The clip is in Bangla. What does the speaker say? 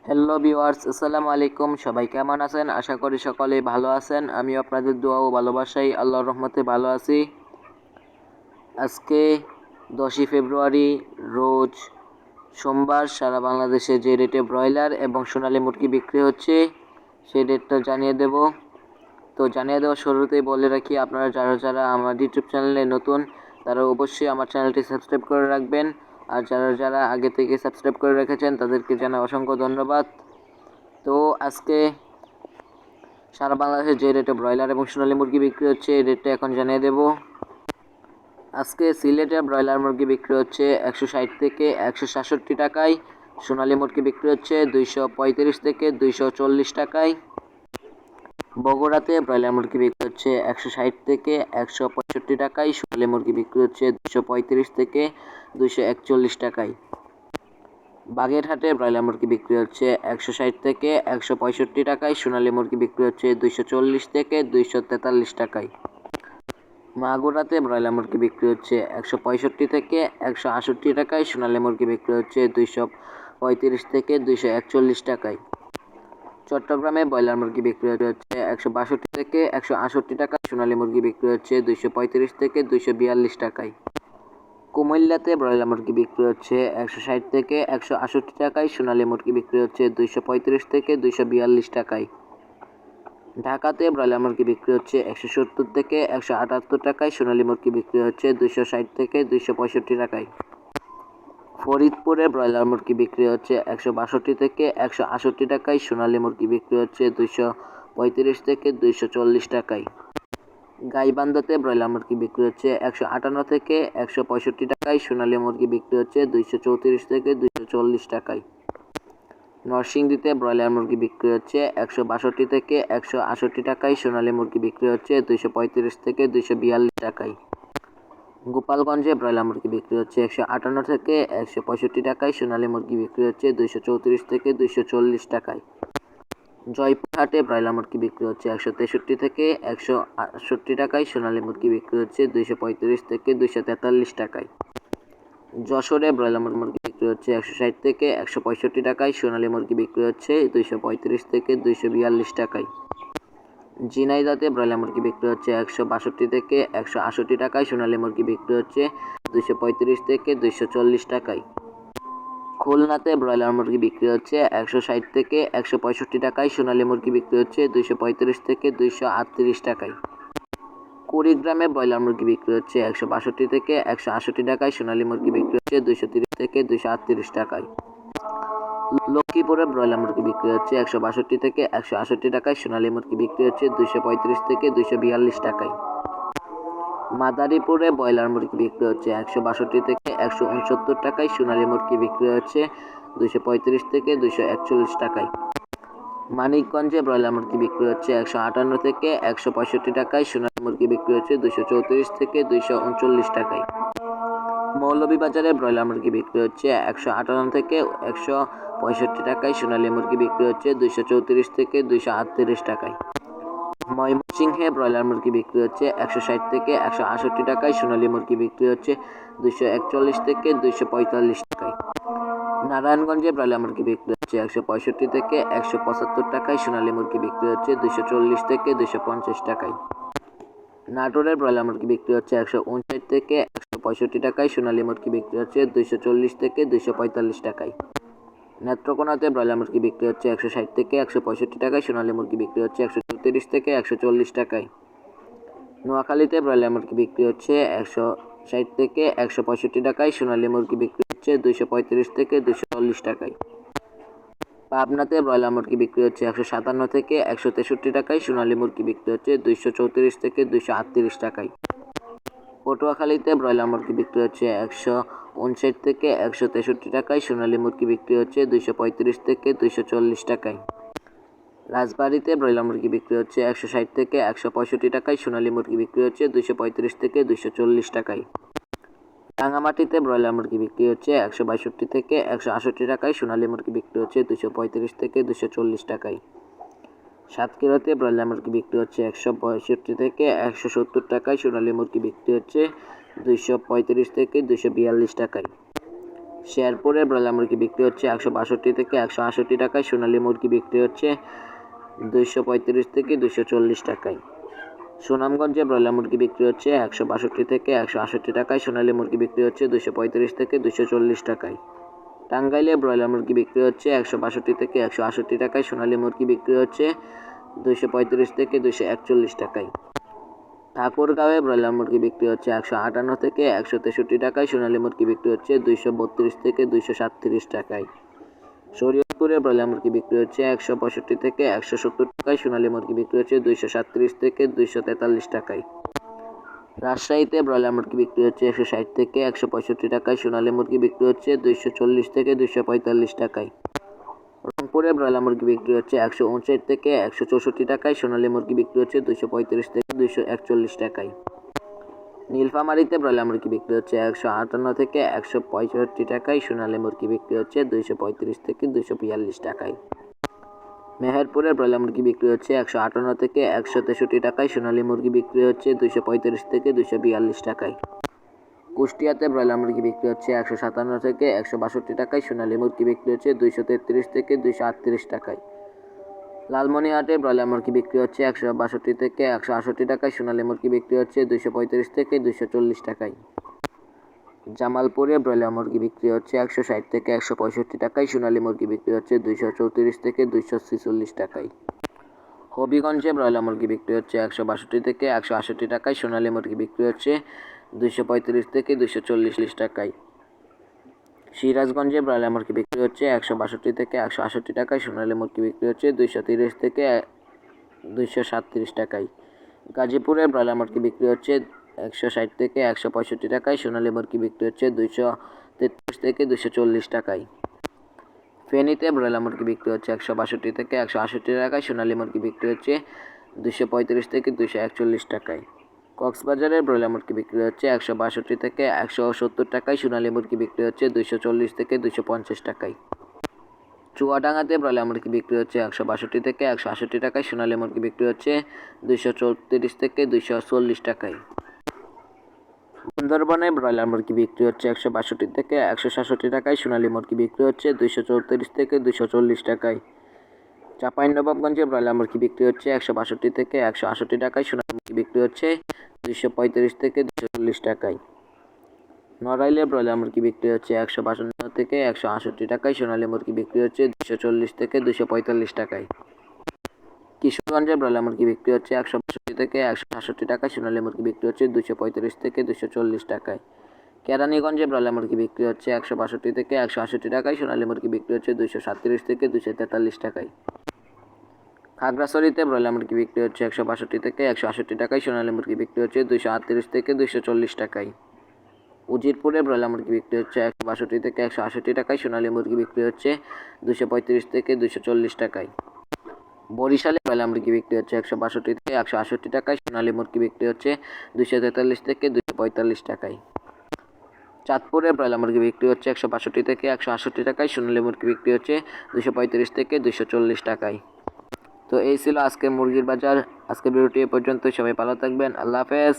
হ্যালো ভিউয়ার্স, আসসালামু আলাইকুম। সবাই কেমন আছেন? আশা করি সকলেই ভালো আছেন। আমি আপনাদের দোয়া ও ভালোবাসায় আল্লাহর রহমতে ভালো আছি। আজকে 10ই ফেব্রুয়ারি রোজ সোমবার সারা বাংলাদেশে যে রেটে ব্রয়লার এবং সোনালী মুরগি বিক্রি হচ্ছে সেই রেটটা জানিয়ে দেব। তো জানিয়ে দেওয়ার শুরুতেই বলে রাখি, আপনারা যারা যারা আমার ইউটিউব চ্যানেলে নতুন তারা অবশ্যই আমার চ্যানেলটি সাবস্ক্রাইব করে রাখবেন। আর যারা যারা আগে থেকে সাবস্ক্রাইব করে রেখেছেন তাদেরকে জানাই অসংখ্য ধন্যবাদ। তো আজকে সারা বাংলাদেশে যে রেটে ব্রয়লার এবং সোনালী মুরগি বিক্রি হচ্ছে এই রেটটা এখন জানিয়ে দেব। আজকে সিলেটে ব্রয়লার মুরগি বিক্রি হচ্ছে 160 থেকে 167 টাকায়, সোনালী মুরগি বিক্রি হচ্ছে 235 থেকে 240 টাকায়। বগুড়াতে ব্রয়লার মুরগি বিক্রি হচ্ছে 160 থেকে 165 টাকায়, সোনালী মুরগি বিক্রি হচ্ছে 235 থেকে 241 টাকায়। বাগেরহাটে ব্রয়লার মুরগি বিক্রি হচ্ছে 160 থেকে 165 টাকায়, সোনালী মুরগি বিক্রি হচ্ছে 240 থেকে 243 টাকায়। মাগুরাতে ব্রয়লার মুরগি বিক্রি হচ্ছে 165 থেকে 168 টাকায়, সোনালী মুরগি বিক্রি হচ্ছে 235 থেকে 241 টাকায়। চট্টগ্রামে ব্রয়লার মুরগি বিক্রি হচ্ছে 162 থেকে 168 টাকায়, সোনালী মুরগি বিক্রি হচ্ছে 235 থেকে 242 টাকায়। কুমিল্লাতে ব্রয়লার মুরগি বিক্রি হচ্ছে 160 থেকে 168 টাকায়, সোনালী মুরগি বিক্রি হচ্ছে 235 থেকে 242 টাকায়। ঢাকাতে ব্রয়লার মুরগি বিক্রি হচ্ছে 170 থেকে 178 টাকায়, সোনালী মুরগি বিক্রি হচ্ছে 260 থেকে 265 টাকায়। ফরিদপুরে ব্রয়লার মুরগি বিক্রি হচ্ছে 162 থেকে 168 টাকায়, সোনালী মুরগি বিক্রি হচ্ছে 235 থেকে 240 টাকায়। গাইবান্ধাতে ব্রয়লার মুরগি বিক্রি হচ্ছে 158 থেকে 165 টাকায়, সোনালী মুরগি বিক্রি হচ্ছে 234 থেকে 240 টাকায়। নরসিংদীতে ব্রয়লার মুরগি বিক্রি হচ্ছে 162 থেকে 168 টাকায়, সোনালী মুরগি বিক্রি হচ্ছে 235 থেকে 242 টাকায়। গোপালগঞ্জে ব্রয়লার মুরগি বিক্রি হচ্ছে 158 থেকে 165 টাকায়, সোনালী মুরগি বিক্রি হচ্ছে 234 থেকে 240 টাকায়। জয়পুরহাটে ব্রয়লার মুরগি বিক্রি হচ্ছে 163 থেকে 168 টাকায়, সোনালী মুরগি বিক্রি হচ্ছে 235 থেকে 243 টাকায়। যশোরে ব্রয়লার মুরগি বিক্রি হচ্ছে 160 থেকে 165 টাকায়, সোনালী মুরগি বিক্রি হচ্ছে 235 থেকে 242 টাকায়। ঝিনাইদহতে ব্রয়লার মুরগি বিক্রি হচ্ছে 162 থেকে 168 টাকায়, সোনালী মুরগি বিক্রি হচ্ছে 235 থেকে 240 টাকায়। খুলনাতে ব্রয়লার মুরগি বিক্রি হচ্ছে 160 থেকে 165 টাকায়, সোনালী মুরগি বিক্রি হচ্ছে 235 থেকে 238 টাকায়। কুড়িগ্রামে ব্রয়লার মুরগি বিক্রি হচ্ছে 162 থেকে 168 টাকায়, সোনালী মুরগি বিক্রি হচ্ছে 230 থেকে 238 টাকায়। লক্ষ্মীপুরে ব্রয়লার মুরগি বিক্রি হচ্ছে 162 থেকে 168 টাকায়, সোনালী মুরগি বিক্রি হচ্ছে 235 থেকে 242 টাকায়। মাদারীপুরে ব্রয়লার মুরগি বিক্রি হচ্ছে 162 থেকে 169 টাকায়, সোনালী মুরগি বিক্রি হচ্ছে 235 থেকে 241 টাকায়। মানিকগঞ্জে ব্রয়লার মুরগি বিক্রি হচ্ছে 158 থেকে 165 টাকায়, সোনালী মুরগি বিক্রি হচ্ছে 234 থেকে 239 টাকায়। মৌলভীবাজারে ব্রয়লার মুরগি বিক্রি হচ্ছে 158 থেকে 165 টাকায়, সোনালী মুরগি বিক্রি হচ্ছে 234 থেকে 238 টাকায়। ময়মনসিংহে ব্রয়লার মুরগি বিক্রি হচ্ছে 160 থেকে 168 টাকায়, সোনালী মুরগি বিক্রি হচ্ছে 241 থেকে 245 টাকায়। নারায়ণগঞ্জে ব্রয়লার মুরগি বিক্রি হচ্ছে 165 থেকে 175 টাকায়, সোনালী মুরগি বিক্রি হচ্ছে 240 থেকে 250 টাকায়। নাটোরের ব্রয়লার মুরগি বিক্রি হচ্ছে 159 থেকে 165 টাকায়, সোনালী মুরগি বিক্রি হচ্ছে 240 থেকে 245 টাকায়। নেত্রকোনাতে ব্রয়লার মুরগি বিক্রি হচ্ছে 160 থেকে 165 টাকায়, সোনালী মুরগি বিক্রি হচ্ছে 134 থেকে 140 টাকায়। নোয়াখালীতে ব্রয়লার মুরগি বিক্রি হচ্ছে 160 থেকে 165 টাকায়, সোনালী মুরগি বিক্রি হচ্ছে 235 থেকে 240 টাকায়। পাবনাতে ব্রয়লার মুরগি বিক্রি হচ্ছে 157 থেকে 163 টাকায়, সোনালী মুরগি বিক্রি হচ্ছে 234 থেকে 238 টাকায়। পটুয়াখালীতে ব্রয়লার মুরগি বিক্রি হচ্ছে 159 থেকে 163 টাকায়, সোনালী মুরগি বিক্রি হচ্ছে 235 থেকে 240 টাকায়। রাজবাড়ীতে ব্রয়লার মুরগি বিক্রি হচ্ছে 160 থেকে 165 টাকায়, সোনালী মুরগি বিক্রি হচ্ছে 235 থেকে 240 টাকায়। রাঙামাটিতে ব্রয়লার মুরগি বিক্রি হচ্ছে 162 থেকে 168 টাকায়, সোনালী মুরগি বিক্রি হচ্ছে 235 থেকে 240 টাকায়। সাতক্ষীরাতে ব্রয়লার মুরগি বিক্রি হচ্ছে 165 থেকে 170 টাকায়, সোনালী মুরগি বিক্রি হচ্ছে 235 থেকে 242 টাকায়। শেরপুরে ব্রয়লার মুরগি বিক্রি হচ্ছে 162 থেকে 168 টাকায়, সোনালী মুরগি বিক্রি হচ্ছে 235 থেকে 240 টাকায়। সুনামগঞ্জে ব্রয়লার মুরগি বিক্রি হচ্ছে 162 থেকে 168 টাকায়, সোনালী মুরগি বিক্রি হচ্ছে 235 থেকে 240 টাকায়। টাঙ্গাইলে ব্রয়লার মুরগি বিক্রি হচ্ছে 162 থেকে 168 টাকায়, সোনালী মুরগি বিক্রি হচ্ছে 235 থেকে 241 টাকায়। ঠাকুরগাঁওয়ে ব্রয়লার মুরগি বিক্রি হচ্ছে 158 থেকে 163 টাকায়, সোনালী মুরগি বিক্রি হচ্ছে 232 থেকে 237 টাকায়। শরীয়তপুরে ব্রয়লার মুরগি বিক্রি হচ্ছে 165 থেকে 170 টাকায়, সোনালী মুরগি বিক্রি হচ্ছে 237 থেকে 243 টাকায়। রাজশাহীতে ব্রয়লার মুরগি বিক্রি হচ্ছে 160 থেকে 165 টাকায়, সোনালী মুরগি বিক্রি হচ্ছে 240 থেকে 245 টাকায়। রংপুরে ব্রয়লার মুরগি বিক্রি হচ্ছে 159 থেকে 164 টাকায়, সোনালী মুরগি বিক্রি হচ্ছে 235 থেকে 241 টাকায়। নীলফামারীতে ব্রয়লার মুরগি বিক্রি হচ্ছে 158 থেকে 165 টাকায়, সোনালী মুরগি বিক্রি হচ্ছে 235 থেকে 242 টাকায়। মেহেরপুরে ব্রয়লার মুরগি বিক্রি হচ্ছে 158 থেকে 163 টাকায়, সোনালী মুরগি বিক্রি হচ্ছে 235 থেকে 242 টাকায়। কুষ্টিয়াতে ব্রয়লার মুরগি বিক্রি হচ্ছে 157 থেকে 162 টাকায়, সোনালী মুরগি বিক্রি হচ্ছে 233 থেকে 238 টাকায়। লালমনিরহাটে ব্রয়লার মুরগি বিক্রি হচ্ছে 162 থেকে 168 টাকায়, সোনালী মুরগি বিক্রি হচ্ছে 235 থেকে 240 টাকায়। জামালপুরে ব্রয়লার মুরগি বিক্রি হচ্ছে 160 থেকে 165 টাকায়, সোনালী মুরগি বিক্রি হচ্ছে 234 থেকে 246 টাকায়। হবিগঞ্জে ব্রয়লার মুরগি বিক্রি হচ্ছে 162 থেকে 168 টাকায়, সোনালী মুরগি বিক্রি হচ্ছে 235 থেকে 240 টাকায়। সিরাজগঞ্জে ব্রয়লার মুরগি বিক্রি হচ্ছে 162 থেকে 168 টাকায়, সোনালী মুরগি বিক্রি হচ্ছে 230 থেকে 237 টাকায়। গাজীপুরে ব্রয়লার মুরগি বিক্রি হচ্ছে 160 থেকে 165 টাকায়, সোনালী মুরগি বিক্রি হচ্ছে 233 থেকে 240 টাকায়। ফেনীতে ব্রয়লার মুরগি বিক্রি হচ্ছে 162 থেকে 168 টাকায়, সোনালী মুরগি বিক্রি হচ্ছে 235 থেকে 241 টাকায়। কক্সবাজারের ব্রয়লার মুরগি বিক্রি হচ্ছে 162 থেকে 170 টাকায়, সোনালী মুরগি বিক্রি হচ্ছে 240 থেকে 250 টাকায়। চুয়াডাঙ্গাতে ব্রয়লার মুরগি বিক্রি হচ্ছে 162 থেকে 168 টাকায়, সোনালী মুরগি বিক্রি হচ্ছে 234 থেকে 240 টাকায়। সুন্দরবনে ব্রয়লার মুরগি বিক্রি হচ্ছে 162 থেকে 167 টাকায়, সোনালী মুরগি বিক্রি হচ্ছে 234 থেকে 240 টাকায়। চাঁপাইনবাবগঞ্জে ব্রয়লার মুরগি বিক্রি হচ্ছে 162 থেকে 168 টাকায়, সোনালী মুরগি বিক্রি হচ্ছে 235 থেকে 240 টাকায়। নড়াইলে ব্রয়লার মুরগি বিক্রি হচ্ছে 152 থেকে 168 টাকায়, সোনালী মুরগি বিক্রি হচ্ছে 240 থেকে 245 টাকায়। কিশোরগঞ্জে ব্রয়লার মুরগি বিক্রি হচ্ছে 162 থেকে 168 টাকায়, সোনালী মুরগি বিক্রি হচ্ছে 235 থেকে 240 টাকায়। কেরানীগঞ্জে ব্রয়লার মুরগি বিক্রি হচ্ছে 162 থেকে 168 টাকায়, সোনালী মুরগি বিক্রি হচ্ছে 237 থেকে 243 টাকায়। খাগড়াছড়িতে ব্রয়লার মুরগি বিক্রি হচ্ছে 162 থেকে 168 টাকায়, সোনালী মুরগি বিক্রি হচ্ছে 238 থেকে 240 টাকায়। উজিরপুরে ব্রয়লার মুরগি বিক্রি হচ্ছে 162 থেকে 168 টাকায়, সোনালী মুরগি বিক্রি হচ্ছে 235 থেকে 240 টাকায়। বরিশালে ব্রয়লার মুরগি বিক্রি হচ্ছে 162 থেকে 168 টাকায়, সোনালী মুরগি বিক্রি হচ্ছে 243 থেকে 245 টাকায়। চাঁদপুরে ব্রয়লার মুরগি বিক্রি হচ্ছে 162 থেকে 168 টাকায়, সোনালী মুরগি বিক্রি হচ্ছে 235 থেকে 240 টাকায়। তো এই ছিল আজকের মুরগির বাজার। আজকের ভিডিওটি এ পর্যন্ত। সবাই ভালো থাকবেন। আল্লাহ হাফেজ।